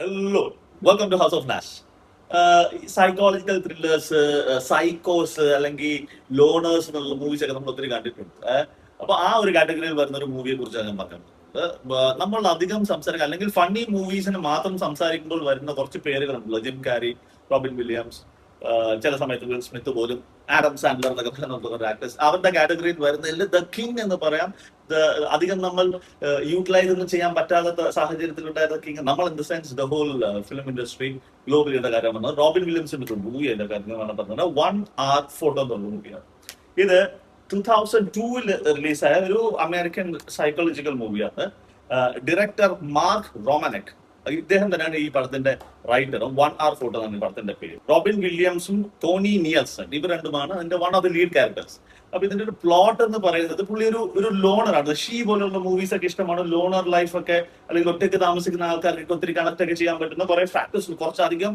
Hello, welcome to house of Nash. Psychological thrillers, സൈക്കോസ് അല്ലെങ്കിൽ loners എന്നുള്ള മൂവീസ് ഒക്കെ നമ്മൾ ഒത്തിരി കണ്ടിട്ടുണ്ട്. അപ്പൊ ആ ഒരു കാറ്റഗറിയിൽ വരുന്ന ഒരു മൂവിയെ കുറിച്ചാണ് ഞാൻ പറഞ്ഞത്. നമ്മൾ അധികം സംസാരിക്കുക അല്ലെങ്കിൽ ഫണ്ണി മൂവീസിന് മാത്രം സംസാരിക്കുമ്പോൾ വരുന്ന കുറച്ച് പേരുകളുണ്ടല്ലോ. ജിം കാരി, റോബിൻ വില്യംസ്, ചില സമയത്ത് വിൽ സ്മിത്ത് പോലും, ആഡം സാൻഡലർ എന്നൊക്കെ പറയുന്ന ആക്ടേഴ്സ്, അവരുടെ കാറ്റഗറിയിൽ വരുന്നതിൽ ദ കിങ് എന്ന് പറയാം. അധികം നമ്മൾ യൂട്ടിലൈസ് ഒന്നും ചെയ്യാൻ പറ്റാത്ത സാഹചര്യത്തിലുണ്ടായ കിങ് നമ്മൾ in the sense the whole film industry ഗ്ലോബലിയുടെ കാര്യം പറഞ്ഞത് റോബിൻ വില്യംസിന്റെ ഒരു മൂവി അതിന്റെ കാര്യമാണ് പറഞ്ഞത്. 1 hour photo എന്നുള്ള മൂവിയാണ് ഇത്. 2002 റിലീസായ ഒരു അമേരിക്കൻ സൈക്കോളജിക്കൽ മൂവിയാണ്. ഡയറക്ടർ മാർക്ക് റോമനക്, ഇദ്ദേഹം തന്നെയാണ് ഈ പടത്തിന്റെ റൈറ്ററും. 1 hour photo എന്നാണ് ഈ പടത്തിന്റെ പേര്. റോബിൻ വില്യംസും ടോണി നിയൽസൺ, ഇവർ രണ്ടുമാണ് അതിന്റെ one of the lead characters. അപ്പൊ ഇതിന്റെ ഒരു പ്ലോട്ട് എന്ന് പറയുന്നത്, പുള്ളി ഒരു ലോണറാണ്. ഷീ പോലുള്ള മൂവീസ് ഒക്കെ ഇഷ്ടമാണ്. ലോണർ ലൈഫ് ഒക്കെ, അല്ലെങ്കിൽ ഒറ്റയ്ക്ക് താമസിക്കുന്ന ആൾക്കാർക്ക് ഒത്തിരി കണക്ട് ഒക്കെ ചെയ്യാൻ പറ്റുന്ന കുറെ ഫാക്ടേഴ്സ്, കുറച്ചധികം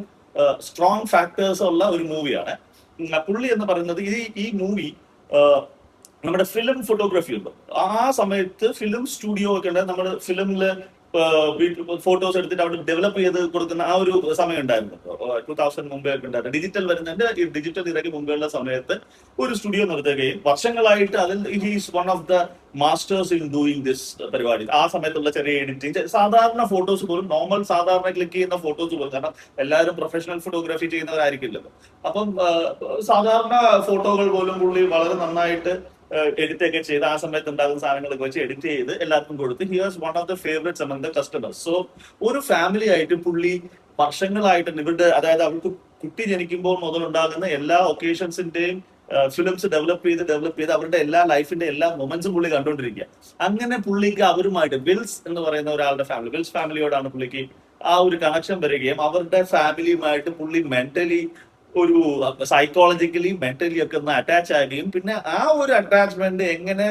സ്ട്രോങ് ഫാക്ടേഴ്സ് ഉള്ള ഒരു മൂവിയാണ്. പുള്ളി എന്ന് പറയുന്നത് ഈ മൂവി നമ്മുടെ ഫിലിം ഫോട്ടോഗ്രാഫി ഉണ്ട്. ആ സമയത്ത് ഫിലിം സ്റ്റുഡിയോ ഒക്കെ ഉണ്ട്. നമ്മുടെ ഫിലിമില് ഫോട്ടോസ് എടുത്തിട്ട് അവിടെ ഡെവലപ്പ് ചെയ്ത് കൊടുക്കുന്ന ആ ഒരു സമയം ഉണ്ടായിരുന്നു. 2000 മുമ്പേ ഒക്കെ ഉണ്ടായിരുന്നു. ഡിജിറ്റൽ വരുന്നതിന്റെ ഈ ഡിജിറ്റൽ ഇറക്കി മുമ്പുള്ള സമയത്ത് ഒരു സ്റ്റുഡിയോ നിർത്തുകയും വർഷങ്ങളായിട്ട് അതിൽ he's one of the masters in doing this പരിപാടി. ആ സമയത്തുള്ള ചെറിയ എഡിറ്റിംഗ്, സാധാരണ ഫോട്ടോസ് പോലും, നോർമൽ സാധാരണ ക്ലിക്ക് ചെയ്യുന്ന ഫോട്ടോസ് പോലും, കാരണം എല്ലാവരും പ്രൊഫഷണൽ ഫോട്ടോഗ്രാഫി ചെയ്യുന്നവരായിരിക്കില്ലല്ലോ. അപ്പം സാധാരണ ഫോട്ടോകൾ പോലും പുള്ളി വളരെ നന്നായിട്ട് എഡിറ്റ് ഒക്കെ ചെയ്ത് ആ സമയത്ത് ഉണ്ടാകുന്ന സാധനങ്ങളൊക്കെ വെച്ച് എഡിറ്റ് ചെയ്ത് എല്ലാവർക്കും കൊടുത്ത് he was one of the favourites among the customers. So ഒരു ഫാമിലി ആയിട്ട് പുള്ളി വർഷങ്ങളായിട്ട് ഇവരുടെ, അതായത് അവർക്ക് കുട്ടി ജനിക്കുമ്പോൾ മുതലുണ്ടാകുന്ന എല്ലാ ഒക്കേഷൻസിന്റെയും ഫിലിംസ് ഡെവലപ്പ് ചെയ്ത് അവരുടെ എല്ലാ ലൈഫിന്റെ എല്ലാ മൊമെന്റ്സും പുള്ളി കണ്ടുകൊണ്ടിരിക്കുക. അങ്ങനെ പുള്ളിക്ക് അവരുമായിട്ട്, വിൽസ് എന്ന് പറയുന്ന ഒരാളുടെ ഫാമിലി, വിൽസ് ഫാമിലിയോടാണ് പുള്ളിക്ക് ആ ഒരു കണക്ഷൻ വരികയും അവരുടെ ഫാമിലിയുമായിട്ട് പുള്ളി മെന്റലി, ഒരു സൈക്കോളജിക്കലി മെന്റലി ഒക്കെ ഒന്ന് അറ്റാച്ച് ആകുകയും, പിന്നെ ആ ഒരു അറ്റാച്ച്മെന്റ് എങ്ങനെ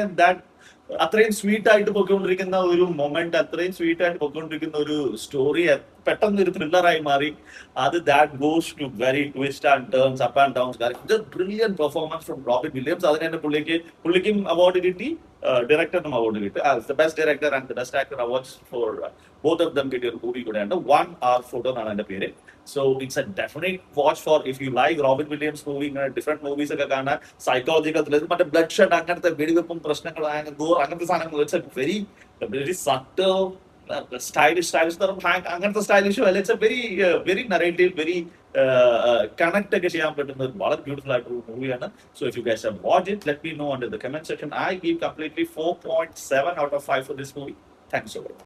അത്രയും സ്വീറ്റ് ആയിട്ട് പൊയ്ക്കൊണ്ടിരിക്കുന്ന ഒരു മൊമെന്റ്, അത്രയും സ്വീറ്റ് ആയിട്ട് പൊയ്ക്കൊണ്ടിരിക്കുന്ന ഒരു സ്റ്റോറി പെട്ടെന്ന് ഒരു ത്രില്ലറായി മാറി. അത് that goes to very twist and turns, up and downs. Brilliant performance from Robin Williams. അതിന് തന്നെ പുള്ളിക്കും അവാർഡ് കിട്ടി, ഡയറക്ടറിനും അവാർഡ് കിട്ടി. The best director and the best actor awards for both of them കിട്ടിയ ഒരു മൂവി കൂടെയാണ് 1 hour photo എന്നാണ് അതിന്റെ പേര്. So it's a definite watch for if you like Robin Williams movie. ഇങ്ങനെ ഡിഫറെന്റ് മൂവീസ് ഒക്കെ കാണാൻ, സൈക്കോളജിക്കൽ, മറ്റേ ബ്ലഡ് ഷെഡ്, അങ്ങനത്തെ വെടിവെപ്പും പ്രശ്നങ്ങൾ, അങ്ങനത്തെ സാധനങ്ങൾ. It's a very subtle stylish അങ്ങനത്തെ സ്റ്റൈലിഷും അല്ല. It's a very narrative, very connect ഒക്കെ ചെയ്യാൻ പറ്റുന്ന ഒരു വളരെ ബ്യൂട്ടിഫുൾ ആയിട്ടുള്ള മൂവിയാണ്. So if you guys have watched it, let me know in the comment section. I give completely 4.7 out of 5 for this movie. Thanks so much.